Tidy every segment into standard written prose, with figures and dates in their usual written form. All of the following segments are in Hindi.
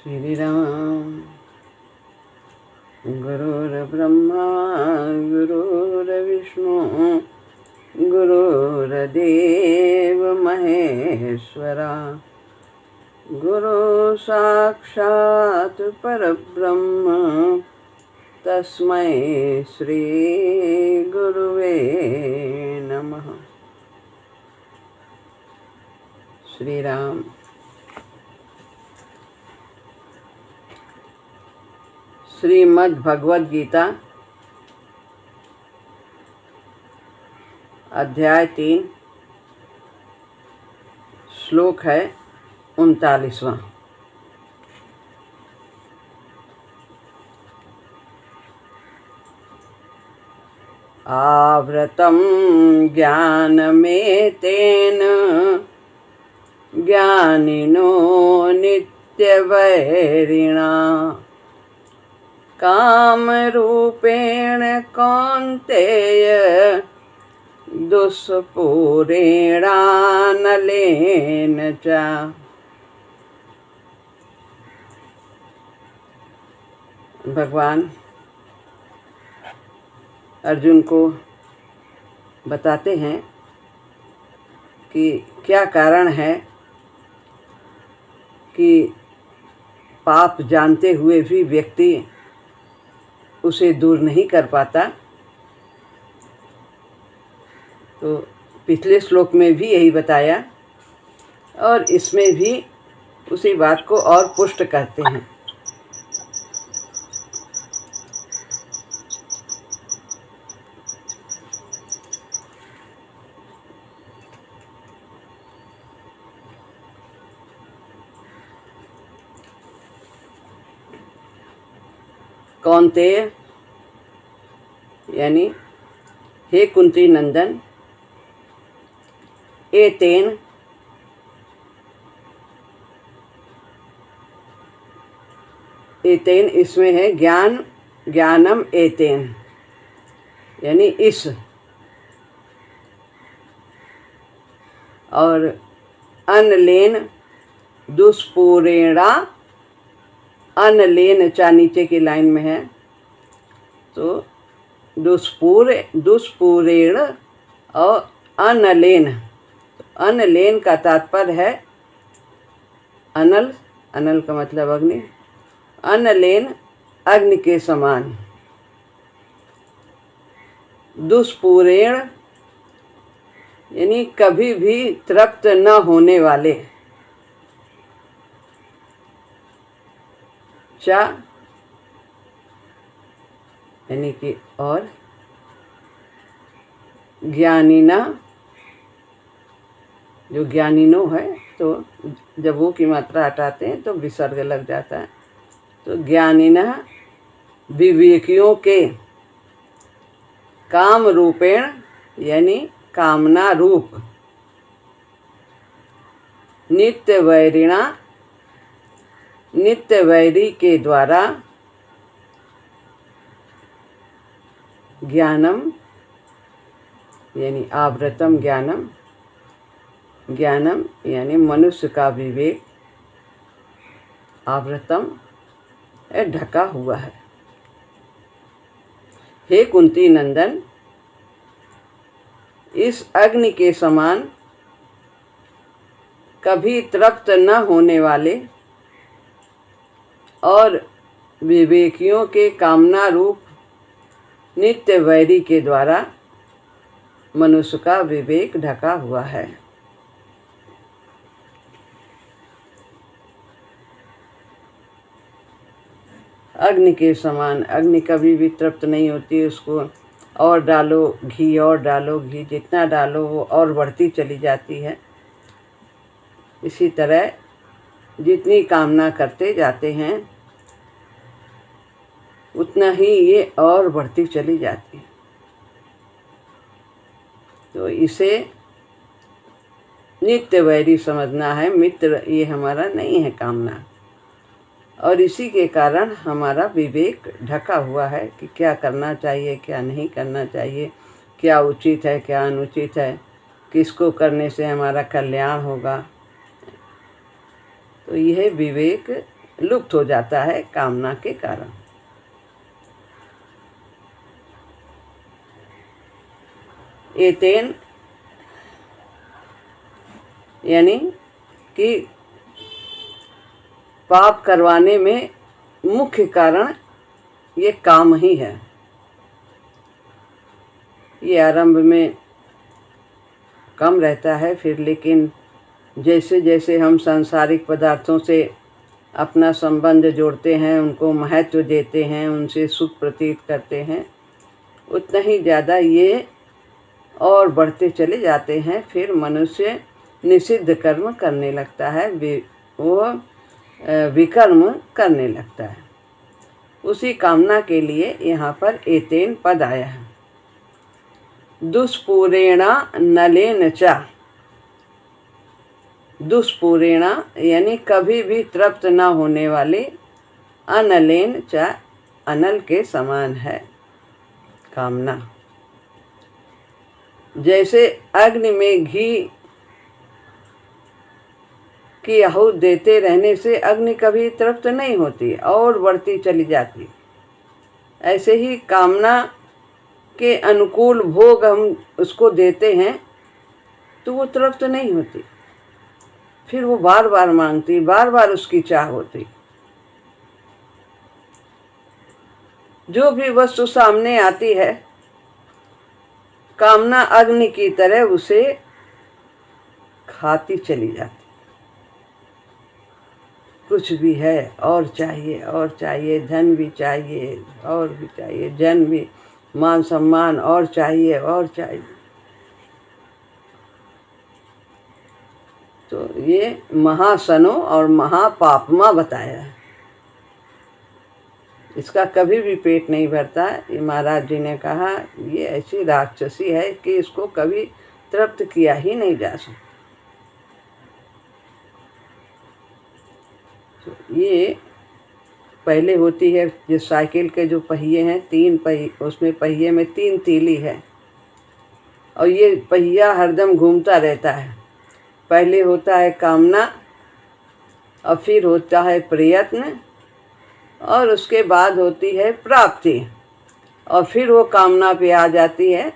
श्री राम। गुरुर्ब्रह्मा गुरुर्विष्णु गुरुर्देव महेश्वरा। गुरु साक्षात् परब्रह्म तस्मै श्री गुरुवे नमः। श्री राम। श्रीमद् भगवद गीता अध्याय 3 श्लोक है 39वां। आवृतं ज्ञानमेतेन ज्ञानिनो नित्यवैरिणा कामरूपेण कौन्तेय दुष्पूरेणानलेन च। भगवान अर्जुन को बताते हैं कि क्या कारण है कि पाप जानते हुए भी व्यक्ति उसे दूर नहीं कर पाता। तो पिछले श्लोक में भी यही बताया और इसमें भी उसी बात को और पुष्ट करते हैं। कौन्तेय यानी हे कुंती नंदन, एतेन एतेन इसमें है ज्ञानम एतेन यानी इस, और अनलेन दुष्पूरेणा, अनलेन चा नीचे की लाइन में है। तो दुष्पूरेण और अनलेन, अनलेन का तात्पर्य है अनल, अनल का मतलब अग्नि, अनलेन अग्नि के समान। दुष्पूरेण यानी कभी भी तृप्त न होने वाले। चा यानी कि और, ज्ञानिना जो ज्ञानिनो है, तो जब वो की मात्रा हटाते हैं तो विसर्ग लग जाता है। तो ज्ञानिना विवेकियों के, काम रूपेण यानी कामना रूप, नित्य वैरिणा नित्य वैरी के द्वारा, ज्ञानम यानी आवृतम ज्ञानम, ज्ञानम यानी मनुष्य का विवेक, आवृतम ढका हुआ है। हे कुंती नंदन, इस अग्नि के समान कभी तृप्त न होने वाले और विवेकियों के कामना रूप नित्य वैरी के द्वारा मनुष्य का विवेक ढका हुआ है। अग्नि के समान, अग्नि कभी भी तृप्त नहीं होती, उसको और डालो घी, और डालो घी, जितना डालो वो और बढ़ती चली जाती है। इसी तरह जितनी कामना करते जाते हैं उतना ही ये और बढ़ती चली जाती है। तो इसे नित्य वैरी समझना है, मित्र ये हमारा नहीं है कामना। और इसी के कारण हमारा विवेक ढका हुआ है कि क्या करना चाहिए, क्या नहीं करना चाहिए, क्या उचित है, क्या अनुचित है, किसको करने से हमारा कल्याण होगा। तो यह विवेक लुप्त हो जाता है कामना के कारण। एतेन यानी कि पाप करवाने में मुख्य कारण ये काम ही है। ये आरंभ में कम रहता है, फिर लेकिन जैसे जैसे हम सांसारिक पदार्थों से अपना संबंध जोड़ते हैं, उनको महत्व देते हैं, उनसे सुख प्रतीत करते हैं, उतना ही ज़्यादा ये और बढ़ते चले जाते हैं। फिर मनुष्य निषिद्ध कर्म करने लगता है, वो विकर्म करने लगता है। उसी कामना के लिए यहाँ पर एतेन पद आया है। दुष्पूरेणा नलेन च, दुष्पूरेणा यानी कभी भी तृप्त न होने वाले, अनलेन च अनल के समान है कामना। जैसे अग्नि में घी की आहूत देते रहने से अग्नि कभी तृप्त नहीं होती और बढ़ती चली जाती, ऐसे ही कामना के अनुकूल भोग हम उसको देते हैं तो वो तृप्त नहीं होती, फिर वो बार बार मांगती, बार बार उसकी चाह होती। जो भी वस्तु सामने आती है, कामना अग्नि की तरह उसे खाती चली जाती। कुछ भी है और चाहिए और चाहिए, धन भी चाहिए और भी चाहिए, जन भी, मान सम्मान और चाहिए और चाहिए। तो ये महासनो और महापापमा बताया है। इसका कभी भी पेट नहीं भरता। ये महाराज जी ने कहा ये ऐसी राक्षसी है कि इसको कभी तृप्त किया ही नहीं जा सकता। तो ये पहले होती है, जो साइकिल के जो पहिए हैं, 3 पहिए, उसमें पहिए में 3 तीली है और ये पहिया हरदम घूमता रहता है। पहले होता है कामना और फिर होता है प्रयत्न और उसके बाद होती है प्राप्ति और फिर वो कामना पे आ जाती है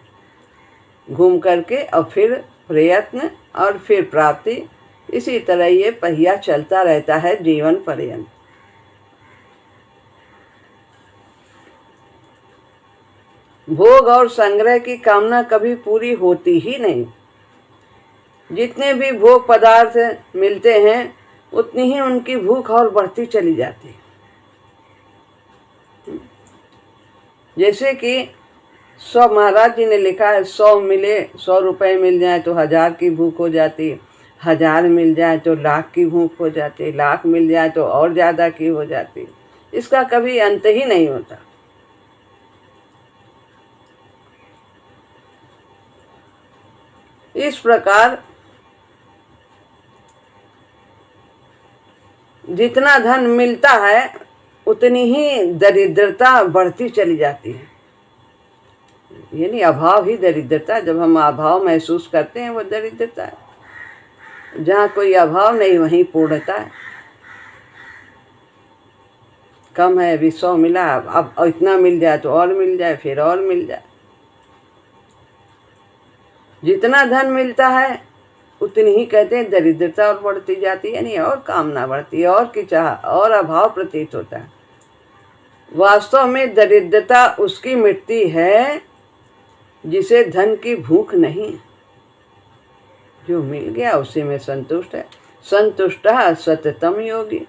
घूम करके और फिर प्रयत्न और फिर प्राप्ति। इसी तरह ये पहिया चलता रहता है जीवन पर्यंत। भोग और संग्रह की कामना कभी पूरी होती ही नहीं। जितने भी भोग पदार्थ मिलते हैं उतनी ही उनकी भूख और बढ़ती चली जाती है। जैसे कि 100, महाराज जी ने लिखा है 100 मिले, 100 रुपए मिल जाए तो 1000 की भूख हो जाती, 1000 मिल जाए तो लाख की भूख हो जाती, लाख मिल जाए तो और ज़्यादा की हो जाती। इसका कभी अंत ही नहीं होता। इस प्रकार जितना धन मिलता है उतनी ही दरिद्रता बढ़ती चली जाती है। यानी अभाव ही दरिद्रता। जब हम अभाव महसूस करते हैं वो दरिद्रता है। जहाँ कोई अभाव नहीं वहीं पूर्णता है। कम है, अभी 100 मिला, अब इतना मिल जाए तो और मिल जाए, फिर और मिल जाए। जितना धन मिलता है उतनी ही कहते हैं दरिद्रता और बढ़ती जाती है, यानी और कामना बढ़ती है और की चाह और अभाव प्रतीत होता है। वास्तव में दरिद्रता उसकी मिटती है जिसे धन की भूख नहीं। जो मिल गया उसी में संतुष्ट है। संतुष्टः सततम योगी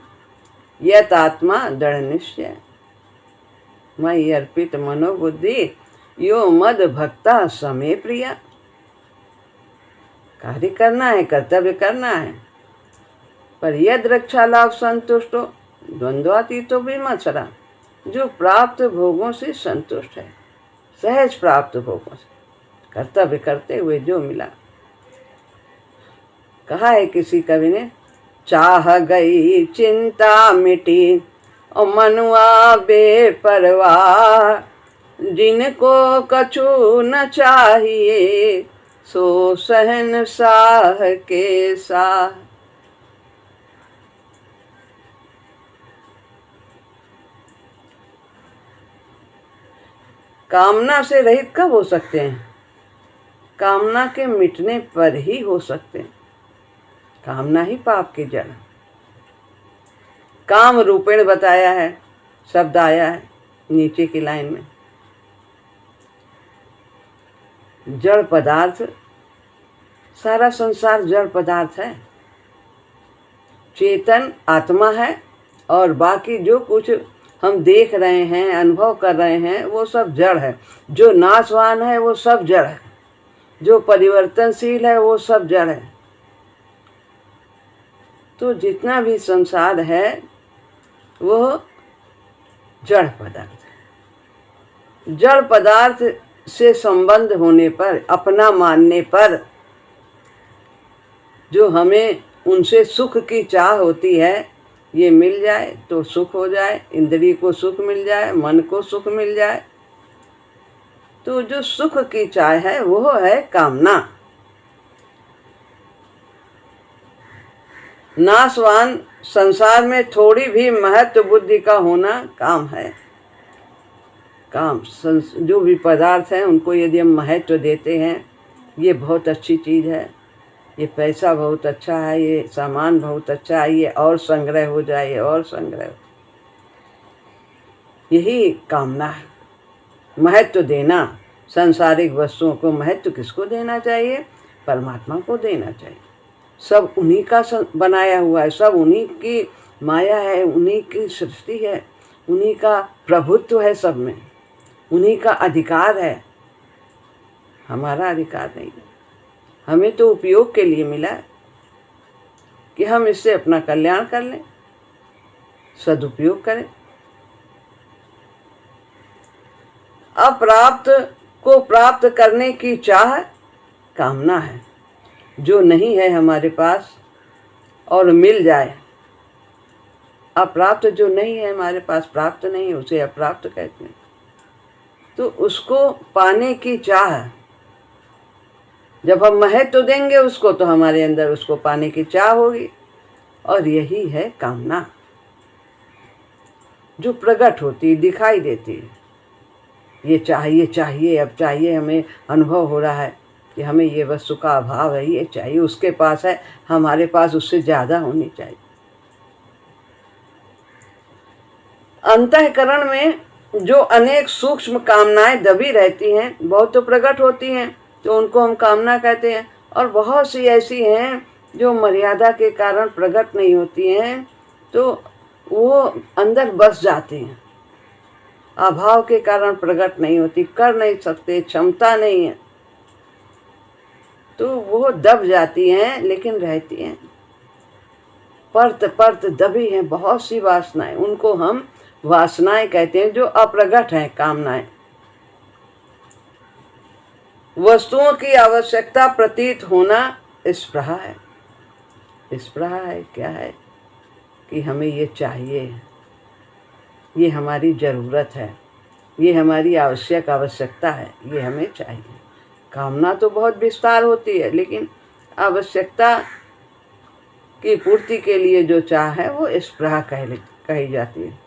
यत आत्मा दृढ़ निश्चय मयि अर्पित मनोबुद्धि यो मद भक्ता समे प्रिया। कार्य करना है, कर्तव्य करना है, पर यद रक्षा लाभ संतुष्ट हो द्वंद्वातीतो विमत्सरा। जो प्राप्त भोगों से संतुष्ट है, सहज प्राप्त भोगों से, कर्तव्य करते हुए जो मिला। कहा है किसी कवि ने, चाह गई चिंता मिटी और मनुआ बेपरवाह, जिनको कछु न चाहिए सो शहंशाह के साह। कामना से रहित कब हो सकते हैं? कामना के मिटने पर ही हो सकते हैं। कामना ही पाप की जड़। काम रूपेण बताया है, शब्द आया है नीचे की लाइन में। जड़ पदार्थ, सारा संसार जड़ पदार्थ है। चेतन आत्मा है और बाकी जो कुछ हम देख रहे हैं, अनुभव कर रहे हैं, वो सब जड़ है। जो नाशवान है वो सब जड़ है, जो परिवर्तनशील है वो सब जड़ है। तो जितना भी संसार है वह जड़ पदार्थ है। जड़ पदार्थ से संबंध होने पर, अपना मानने पर, जो हमें उनसे सुख की चाह होती है, ये मिल जाए तो सुख हो जाए, इंद्रिय को सुख मिल जाए, मन को सुख मिल जाए, तो जो सुख की चाह है वो है कामना। नाशवान संसार में थोड़ी भी महत्व बुद्धि का होना काम है। काम जो भी पदार्थ हैं उनको यदि हम महत्व देते हैं, ये बहुत अच्छी चीज़ है, ये पैसा बहुत अच्छा है, ये सामान बहुत अच्छा है, ये और संग्रह हो जाए, ये और संग्रह, यही कामना है। महत्व देना, सांसारिक वस्तुओं को महत्व किसको देना चाहिए? परमात्मा को देना चाहिए। सब उन्हीं का बनाया हुआ है, सब उन्हीं की माया है, उन्हीं की सृष्टि है, उन्हीं का प्रभुत्व है, सब में उन्हीं का अधिकार है। हमारा अधिकार नहीं है। हमें तो उपयोग के लिए मिला है कि हम इससे अपना कल्याण कर लें, सदुपयोग करें। अप्राप्त को प्राप्त करने की चाह कामना है। जो नहीं है हमारे पास और मिल जाए, अप्राप्त जो नहीं है हमारे पास, प्राप्त नहीं है, उसे अप्राप्त कहते हैं। तो उसको पाने की चाह, जब हम महत्व देंगे उसको तो हमारे अंदर उसको पाने की चाह होगी, और यही है कामना जो प्रकट होती, दिखाई देती है। ये चाहिए चाहिए, अब चाहिए, हमें अनुभव हो रहा है कि हमें ये वस्तु का अभाव है, ये चाहिए, उसके पास है, हमारे पास उससे ज़्यादा होनी चाहिए। अंतःकरण में जो अनेक सूक्ष्म कामनाएं दबी रहती हैं, बहुत तो प्रकट होती हैं तो उनको हम कामना कहते हैं, और बहुत सी ऐसी हैं जो मर्यादा के कारण प्रकट नहीं होती हैं, तो वो अंदर बस जाती हैं। अभाव के कारण प्रकट नहीं होती, कर नहीं सकते, क्षमता नहीं है, तो वो दब जाती हैं, लेकिन रहती हैं। परत परत दबी हैं बहुत सी वासनाएं, उनको हम वासनाएं कहते हैं, जो अप्रगट हैं कामनाएं। वस्तुओं की आवश्यकता प्रतीत होना स्पृहा है। स्पृहा है क्या है? कि हमें ये चाहिए, ये हमारी ज़रूरत है, ये हमारी आवश्यकता है, ये हमें चाहिए। कामना तो बहुत विस्तार होती है, लेकिन आवश्यकता की पूर्ति के लिए जो चाह है वो स्पृहा कही जाती है।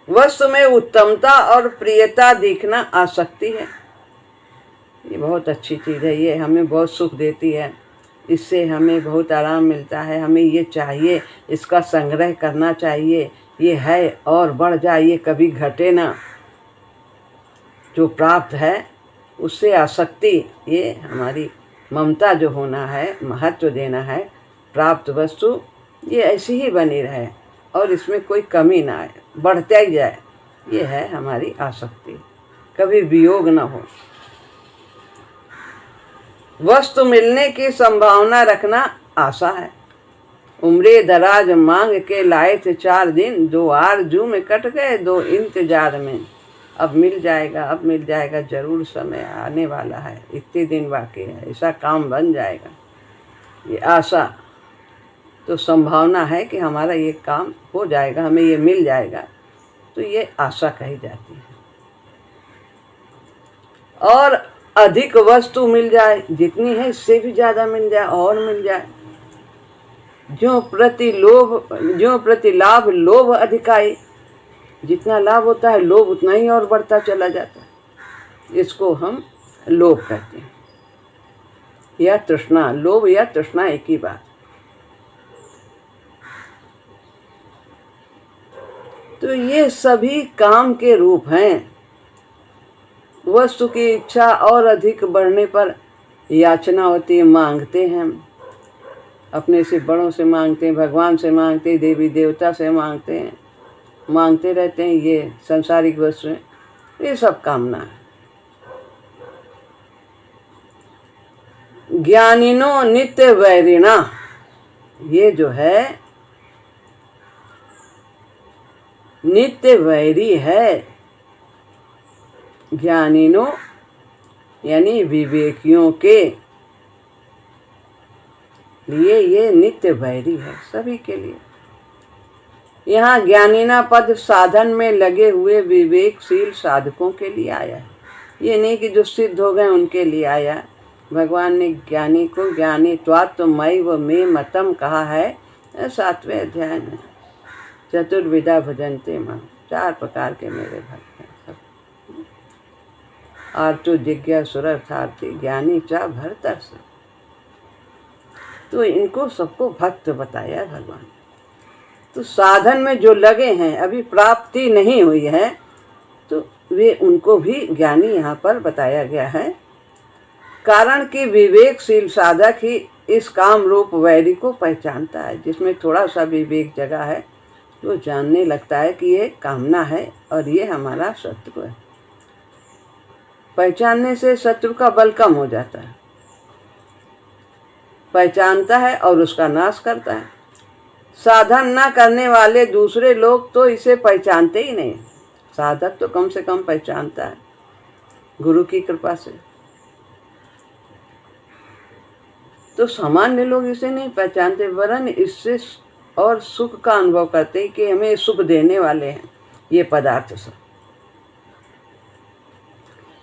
वस्तु में उत्तमता और प्रियता दिखना आसक्ति है। ये बहुत अच्छी चीज़ है, ये हमें बहुत सुख देती है, इससे हमें बहुत आराम मिलता है। हमें ये चाहिए, इसका संग्रह करना चाहिए, ये है और बढ़ जाए, ये कभी घटे ना। जो प्राप्त है उससे आसक्ति, ये हमारी ममता जो होना है, महत्व देना है, प्राप्त वस्तु ये ऐसी ही बनी रहे और इसमें कोई कमी ना आए, बढ़ता ही जाए, ये है हमारी आसक्ति, कभी वियोग ना हो। वस्तु मिलने की संभावना रखना आशा है। उम्रे दराज मांग के लाए थे 4 दिन, 2 आरज़ू में कट गए 2 इंतजार में। अब मिल जाएगा, अब मिल जाएगा, जरूर समय आने वाला है, इतने दिन बाकी है, ऐसा काम बन जाएगा। ये आशा तो संभावना है कि हमारा ये काम हो जाएगा, हमें ये मिल जाएगा, तो ये आशा कही जाती है। और अधिक वस्तु मिल जाए, जितनी है इससे भी ज़्यादा मिल जाए और मिल जाए। ज्यों प्रति लाभ लोभ अधिकाई, जितना लाभ होता है लोभ उतना ही और बढ़ता चला जाता है। इसको हम लोभ कहते हैं, या तृष्णा। लोभ या तृष्णा एक ही बात। तो ये सभी काम के रूप हैं। वस्तु की इच्छा और अधिक बढ़ने पर याचना होती है, मांगते हैं। अपने से बड़ों से मांगते हैं, भगवान से मांगते हैं, देवी देवता से मांगते हैं, मांगते रहते हैं। ये सांसारिक वस्तुएं, ये सब कामना है। ज्ञानिनो नित्य वैरिणा, ये जो है नित्य वैरी है। ज्ञानिनो यानी विवेकियों के लिए ये नित्य वैरी है, सभी के लिए। यहाँ ज्ञानिना पद साधन में लगे हुए विवेकशील साधकों के लिए आया है। ये नहीं कि जो सिद्ध हो गए उनके लिए आया। भगवान ने ज्ञानी को ज्ञानी त्वात्मयि व मे मतम कहा है 7वें अध्याय में। चतुर्विधा भजन्ते मां, 4 प्रकार के मेरे भक्त हैं सब। आर्तो जिज्ञासुरर्थार्थी ज्ञानी चा भरतर्ष। तो इनको सबको भक्त बताया भगवान। तो साधन में जो लगे हैं, अभी प्राप्ति नहीं हुई है, तो वे उनको भी ज्ञानी यहाँ पर बताया गया है। कारण कि विवेकशील साधक ही इस काम रूप वैरी को पहचानता है। जिसमें थोड़ा सा विवेक जगा है तो जानने लगता है कि ये कामना है और ये हमारा शत्रु है। पहचानने से शत्रु का बल कम हो जाता है। पहचानता है और उसका नाश करता है। साधन न करने वाले दूसरे लोग तो इसे पहचानते ही नहीं। साधक तो कम से कम पहचानता है गुरु की कृपा से। तो सामान्य लोग इसे नहीं पहचानते, वरन इससे और सुख का अनुभव करते हैं कि हमें सुख देने वाले हैं ये पदार्थ सब।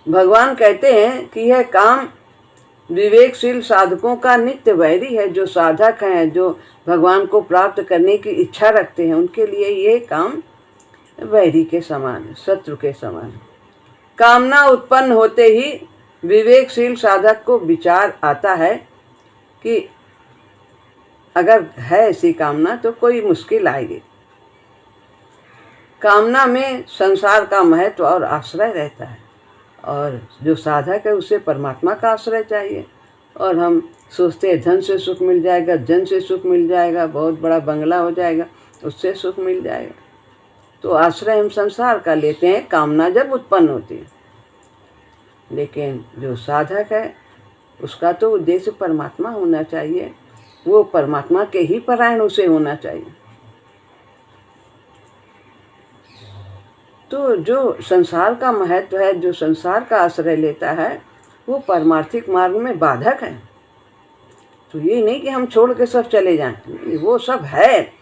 भगवान कहते हैं कि यह काम विवेकशील साधकों का नित्य वैरी है। जो साधक हैं, जो भगवान को प्राप्त करने की इच्छा रखते हैं, उनके लिए ये काम वैरी के समान है, शत्रु के समान है। कामना उत्पन्न होते ही विवेकशील साधक को विचार आता है कि अगर है ऐसी कामना तो कोई मुश्किल आएगी। कामना में संसार का महत्व और आश्रय रहता है, और जो साधक है उसे परमात्मा का आश्रय चाहिए। और हम सोचते हैं धन से सुख मिल जाएगा, जन से सुख मिल जाएगा, बहुत बड़ा बंगला हो जाएगा, उससे सुख मिल जाएगा। तो आश्रय हम संसार का लेते हैं कामना जब उत्पन्न होती है। लेकिन जो साधक है उसका तो उद्देश्य परमात्मा होना चाहिए। वो परमात्मा के ही परायण उसे होना चाहिए। तो जो संसार का महत्व है, जो संसार का आश्रय लेता है, वो परमार्थिक मार्ग में बाधक है। तो ये नहीं कि हम छोड़ के सब चले जाएं। वो सब है,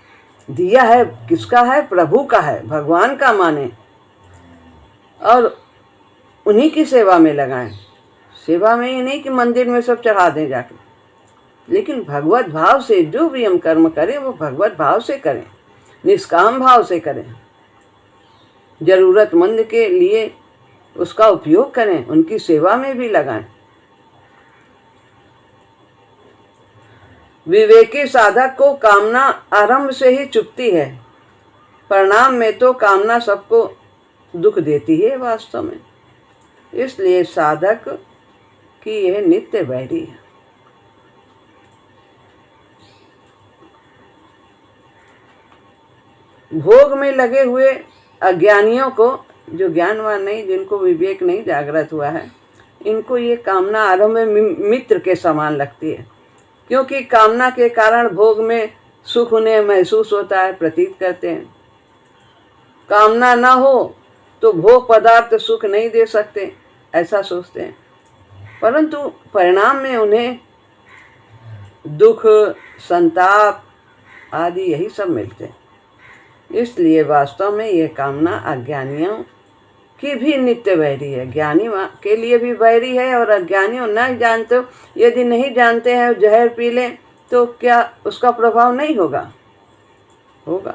दिया है, किसका है? प्रभु का है, भगवान का माने और उन्हीं की सेवा में लगाएं। सेवा में ये नहीं कि मंदिर में सब चढ़ा दें जाके, लेकिन भगवत भाव से जो भी हम कर्म करें वो भगवत भाव से करें, निष्काम भाव से करें। जरूरतमंद के लिए उसका उपयोग करें, उनकी सेवा में भी लगाएं। विवेकी साधक को कामना आरंभ से ही चुभती है। परिणाम में तो कामना सबको दुख देती है वास्तव में। इसलिए साधक की यह नित्य वैरी है। भोग में लगे हुए अज्ञानियों को, जो ज्ञानवान नहीं, जिनको विवेक नहीं जागृत हुआ है, इनको ये कामना आरंभ में मित्र के समान लगती है। क्योंकि कामना के कारण भोग में सुख उन्हें महसूस होता है, प्रतीत करते हैं। कामना ना हो तो भोग पदार्थ सुख नहीं दे सकते, ऐसा सोचते हैं। परंतु परिणाम में उन्हें दुख, संताप आदि यही सब मिलते हैं। इसलिए वास्तव में यह कामना अज्ञानियों की भी नित्य वैरी है। ज्ञानी के लिए भी वैरी है और अज्ञानियों न जानते हो, यदि नहीं जानते हैं जहर पी लें तो क्या उसका प्रभाव नहीं होगा? होगा।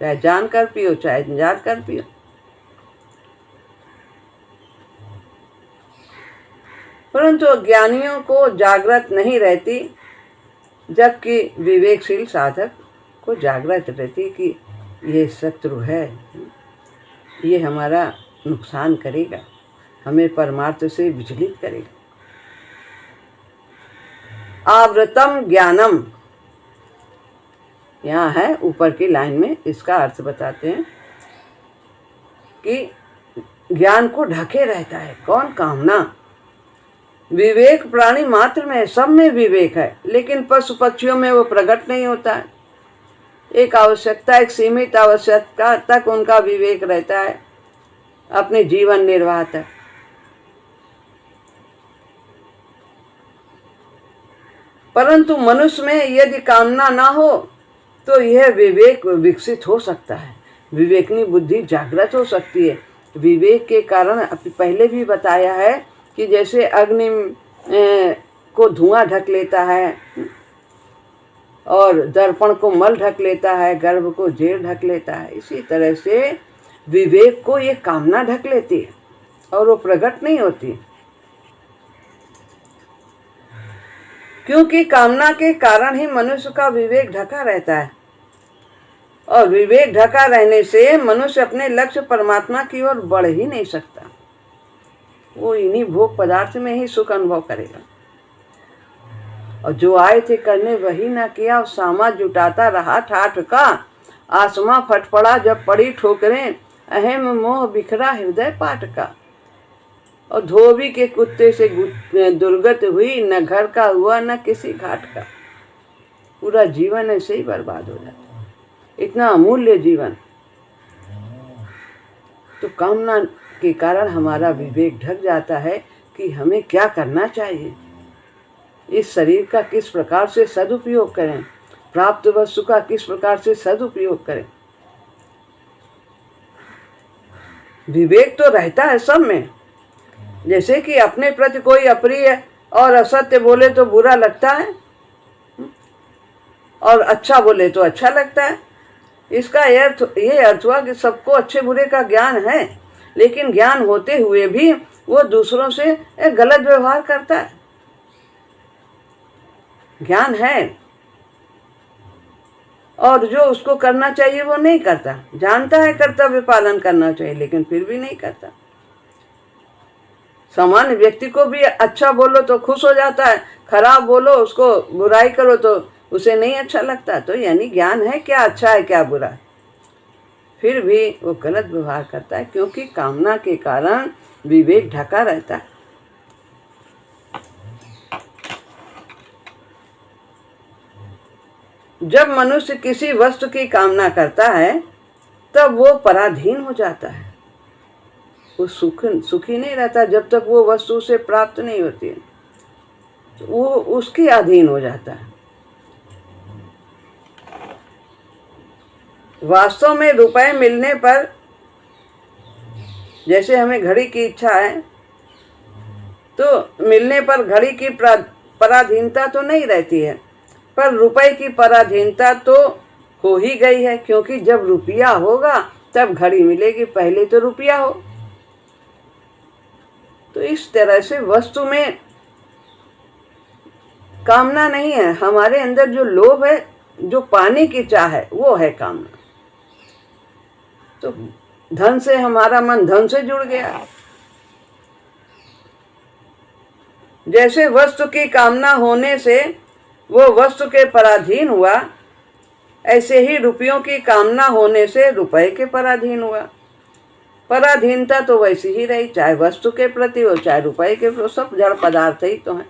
चाहे जानकर पियो चाहे अनजान कर पियो। परंतु अज्ञानियों को जागृत नहीं रहती, जबकि विवेकशील साधक को जागृत रहती कि ये शत्रु है, ये हमारा नुकसान करेगा, हमें परमार्थ से विचलित करेगा। आवृतम ज्ञानम, यहाँ है ऊपर की लाइन में, इसका अर्थ बताते हैं कि ज्ञान को ढके रहता है कौन? कामना। विवेक प्राणी मात्र में है, सब में विवेक है, लेकिन पशु पक्षियों में वो प्रकट नहीं होता है। एक आवश्यकता, एक सीमित आवश्यकता तक उनका विवेक रहता है, अपने जीवन निर्वाह तक। परंतु मनुष्य में यदि कामना ना हो तो यह विवेक विकसित हो सकता है, विवेकनी बुद्धि जागृत हो सकती है। विवेक के कारण पहले भी बताया है कि जैसे अग्नि को धुआं ढक लेता है और दर्पण को मल ढक लेता है, गर्भ को जेर ढक लेता है, इसी तरह से विवेक को ये कामना ढक लेती है और वो प्रकट नहीं होती, क्योंकि कामना के कारण ही मनुष्य का विवेक ढका रहता है। और विवेक ढका रहने से मनुष्य अपने लक्ष्य परमात्मा की ओर बढ़ ही नहीं सकता, वो इन्हीं भोग पदार्थ में ही सुख अनुभव करेगा। और जो आए थे करने वही ना किया, और सामा जुटाता रहा ठाठ का, आसमां फट पड़ा जब पड़ी ठोकरें, अहम मोह बिखरा हृदय पाठ का। और धोबी के कुत्ते से दुर्गत हुई, न घर का हुआ न किसी घाट का। पूरा जीवन ऐसे ही बर्बाद हो जाता, इतना अमूल्य जीवन। तो कामना के कारण हमारा विवेक ढक जाता है कि हमें क्या करना चाहिए, इस शरीर का किस प्रकार से सदुपयोग करें, प्राप्त वस्तु का किस प्रकार से सदुपयोग करें। विवेक तो रहता है सब में। जैसे कि अपने प्रति कोई अप्रिय और असत्य बोले तो बुरा लगता है, और अच्छा बोले तो अच्छा लगता है। इसका ये अर्थ हुआ कि सबको अच्छे बुरे का ज्ञान है, लेकिन ज्ञान होते हुए भी वो दूसरों से गलत व्यवहार करता है। ज्ञान है और जो उसको करना चाहिए वो नहीं करता, जानता है कर्तव्य पालन करना चाहिए लेकिन फिर भी नहीं करता। सामान्य व्यक्ति को भी अच्छा बोलो तो खुश हो जाता है, खराब बोलो, उसको बुराई करो तो उसे नहीं अच्छा लगता। तो यानी ज्ञान है क्या अच्छा है क्या बुरा है, फिर भी वो गलत व्यवहार करता है, क्योंकि कामना के कारण विवेक ढका रहता है। जब मनुष्य किसी वस्तु की कामना करता है तब वो पराधीन हो जाता है, वो सुखी नहीं रहता जब तक वो वस्तु से प्राप्त नहीं होती है, तो वो उसके अधीन हो जाता है। वास्तव में रुपए मिलने पर, जैसे हमें घड़ी की इच्छा है तो मिलने पर घड़ी की पराधीनता तो नहीं रहती है, पर रुपए की पराधीनता तो हो ही गई है, क्योंकि जब रुपया होगा तब घड़ी मिलेगी, पहले तो रुपया हो। तो इस तरह से वस्तु में कामना नहीं है, हमारे अंदर जो लोभ है, जो पाने की चाह है, वो है कामना। तो धन से हमारा मन धन से जुड़ गया। जैसे वस्तु की कामना होने से वो वस्तु के पराधीन हुआ, ऐसे ही रुपयों की कामना होने से रुपए के पराधीन हुआ। पराधीनता तो वैसी ही रही, चाहे वस्तु के प्रति हो चाहे रुपए के प्रति, सब जड़ पदार्थ ही तो है।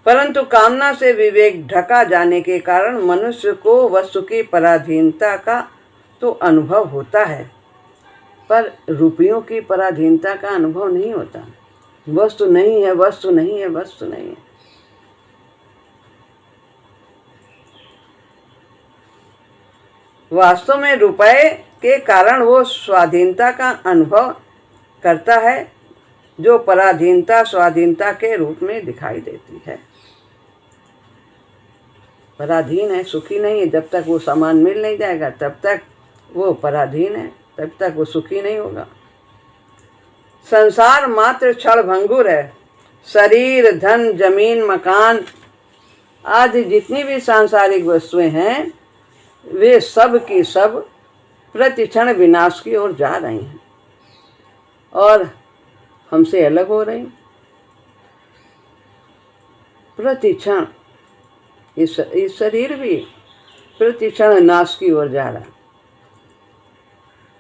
परंतु कामना से विवेक ढका जाने के कारण मनुष्य को वस्तु की पराधीनता का तो अनुभव होता है, पर रुपयों की पराधीनता का अनुभव नहीं होता। वस्तु नहीं है, वस्तु नहीं है, वस्तु नहीं है। वास्तव में रुपए के कारण वो स्वाधीनता का अनुभव करता है, जो पराधीनता स्वाधीनता के रूप में दिखाई देती है। पराधीन है, सुखी नहीं है। जब तक वो सामान मिल नहीं जाएगा तब तक वो पराधीन है, तब तक वो सुखी नहीं होगा। संसार मात्र क्षण भंगुर है। शरीर, धन, जमीन, मकान आदि जितनी भी सांसारिक वस्तुएं हैं वे सब की सब प्रतिक्षण विनाश की ओर जा रही हैं और हमसे अलग हो रही। प्रतिक्षण इस शरीर भी प्रतिक्षण नाश की ओर जा रहा है,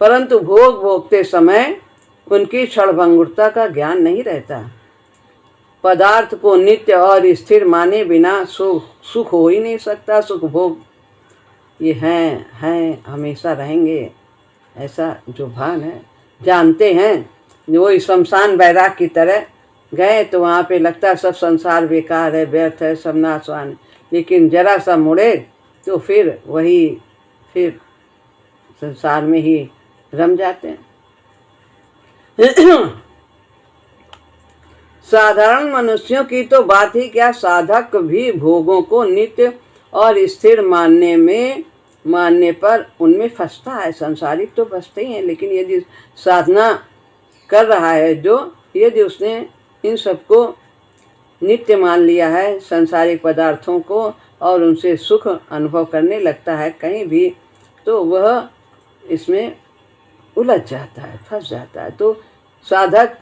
परंतु भोग भोगते समय उनकी क्षणभंगुरता का ज्ञान नहीं रहता। पदार्थ को नित्य और स्थिर माने बिना सुख हो ही नहीं सकता। सुख भोग ये हैं हमेशा रहेंगे, ऐसा जो भान है। जानते हैं वो शमशान बैराग की तरह गए तो वहाँ पे लगता है सब संसार बेकार है, व्यर्थ है, सब नाशवान है, लेकिन जरा सा मुड़े तो फिर वही फिर संसार में ही रम जाते हैं। साधारण मनुष्यों की तो बात ही क्या, साधक भी भोगों को नित्य और स्थिर मानने पर उनमें फंसता है। संसारिक तो फंसते ही हैं, लेकिन यदि साधना कर रहा है जो, यदि उसने इन सबको नित्य मान लिया है, संसारिक पदार्थों को, और उनसे सुख अनुभव करने लगता है कहीं भी, तो वह इसमें उलझ जाता है, फंस जाता है। तो साधक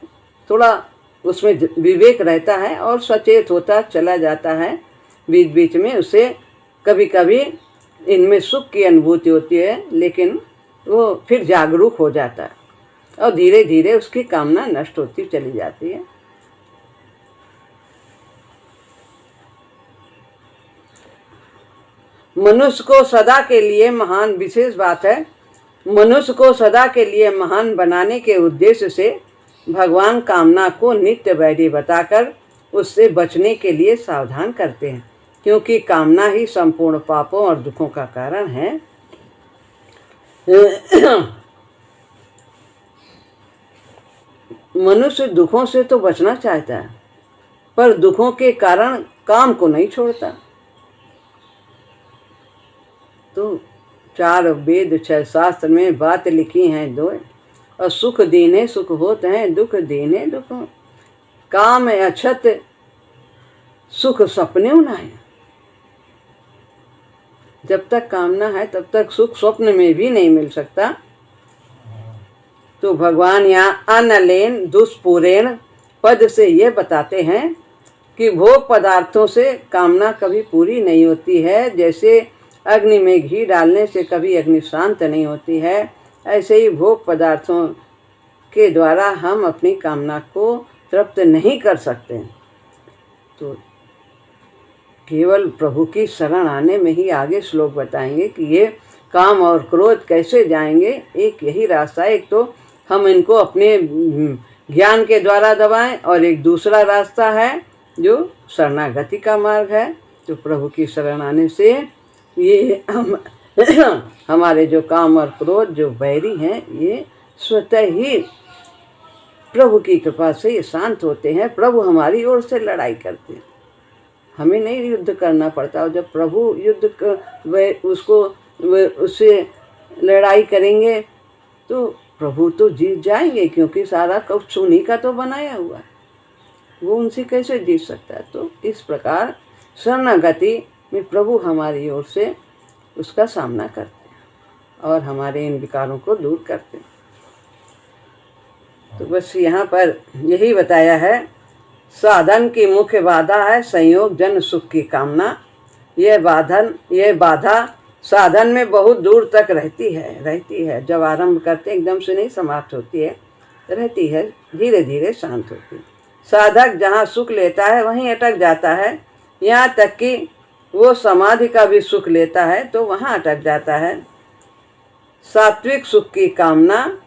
थोड़ा उसमें विवेक रहता है और सचेत होता चला जाता है। बीच बीच में उसे कभी कभी इनमें सुख की अनुभूति होती है, लेकिन वो फिर जागरूक हो जाता है और धीरे धीरे उसकी कामना नष्ट होती चली जाती है। मनुष्य को सदा के लिए महान, विशेष बात है, मनुष्य को सदा के लिए महान बनाने के उद्देश्य से भगवान कामना को नित्य वैरी बताकर उससे बचने के लिए सावधान करते हैं, क्योंकि कामना ही संपूर्ण पापों और दुखों का कारण है। मनुष्य दुखों से तो बचना चाहता है, पर दुखों के कारण काम को नहीं छोड़ता। तो 4 वेद 6 शास्त्र में बात लिखी हैं दो, और सुख दीने सुख होते हैं, दुख दीने दुख। काम अछत सुख सपने उनाए। जब तक कामना है तब तक सुख स्वप्न में भी नहीं मिल सकता। तो भगवान यहाँ अनलेन दुष्पूरेण पद से ये बताते हैं कि भोग पदार्थों से कामना कभी पूरी नहीं होती है। जैसे अग्नि में घी डालने से कभी अग्नि शांत नहीं होती है, ऐसे ही भोग पदार्थों के द्वारा हम अपनी कामना को तृप्त नहीं कर सकते। तो केवल प्रभु की शरण आने में ही आगे श्लोक बताएंगे कि ये काम और क्रोध कैसे जाएंगे। एक यही रास्ता है, एक तो हम इनको अपने ज्ञान के द्वारा दबाएं, और एक दूसरा रास्ता है जो शरणागति का मार्ग है। तो प्रभु की शरण आने से ये हमारे जो काम और क्रोध जो बैरी हैं ये स्वतः ही प्रभु की कृपा से ये शांत होते हैं। प्रभु हमारी ओर से लड़ाई करते हैं, हमें नहीं युद्ध करना पड़ता। और जब प्रभु उससे लड़ाई करेंगे तो प्रभु तो जीत जाएंगे, क्योंकि सारा कुछ उन्हीं का तो बनाया हुआ है, वो उनसे कैसे जीत सकता है। तो इस प्रकार शरणागति में प्रभु हमारी ओर से उसका सामना करते हैं और हमारे इन विकारों को दूर करते हैं। तो बस यहाँ पर यही बताया है। साधन की मुख्य बाधा है संयोग जन सुख की कामना। यह बाधा साधन में बहुत दूर तक रहती है। जब आरंभ करते एकदम से नहीं समाप्त होती है, रहती है, धीरे धीरे शांत होती है। साधक जहाँ सुख लेता है वहीं अटक जाता है, यहाँ तक कि वो समाधि का भी सुख लेता है तो वहाँ अटक जाता है। सात्विक सुख की कामना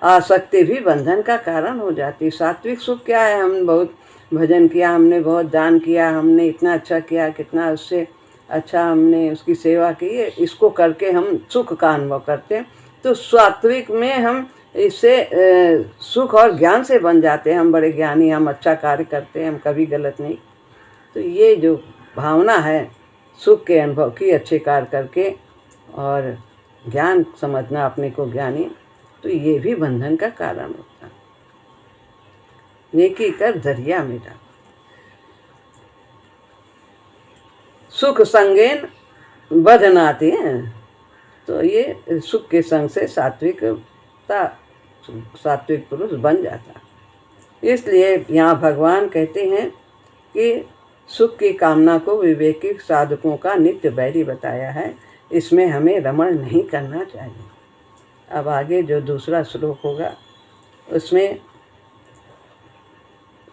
आसक्ति भी बंधन का कारण हो जाती है। सात्विक सुख क्या है? हम बहुत भजन किया, हमने बहुत दान किया, हमने इतना अच्छा किया, कितना उससे अच्छा हमने उसकी सेवा की, इसको करके हम सुख का अनुभव करते हैं। तो सात्विक में हम इससे सुख और ज्ञान से बन जाते हैं। हम बड़े ज्ञानी, हम अच्छा कार्य करते हैं, हम कभी गलत नहीं। तो ये जो भावना है सुख के अनुभव की अच्छे कार्य करके और ज्ञान समझना अपने को ज्ञानी, तो ये भी बंधन का कारण होता है। नेकी कर दरिया मेरा, सुख संगेन बधनाते हैं। तो ये सुख के संग से सात्विक पुरुष बन जाता है। इसलिए यहाँ भगवान कहते हैं कि सुख की कामना को विवेकी साधकों का नित्य बैरी बताया है, इसमें हमें रमण नहीं करना चाहिए। अब आगे जो दूसरा श्लोक होगा उसमें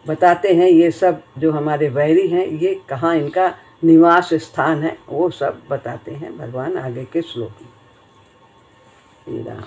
बताते हैं ये सब जो हमारे वैरी हैं ये कहाँ इनका निवास स्थान है, वो सब बताते हैं भगवान आगे के श्लोक में। श्री राम।